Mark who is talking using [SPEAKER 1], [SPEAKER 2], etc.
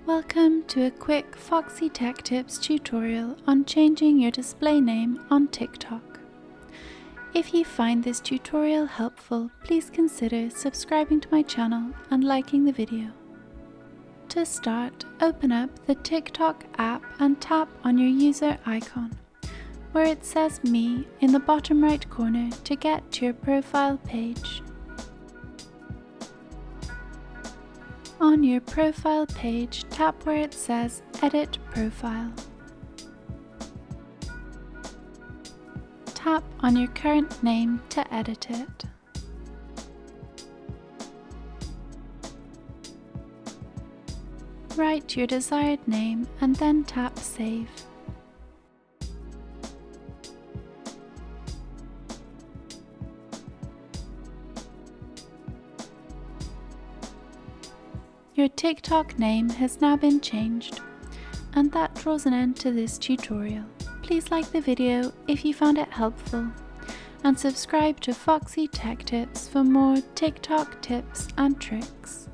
[SPEAKER 1] Welcome to a quick Foxy Tech Tips tutorial on changing your display name on TikTok. If you find this tutorial helpful, please consider subscribing to my channel and liking the video. To start, open up the TikTok app and tap on your user icon, where it says Me in the bottom right corner to get to your profile page. On your profile page, tap where it says Edit Profile. Tap on your current name to edit it. Write your desired name and then tap Save. Your TikTok name has now been changed, and that draws an end to this tutorial. Please like the video if you found it helpful, and subscribe to Foxy Tech Tips for more TikTok tips and tricks.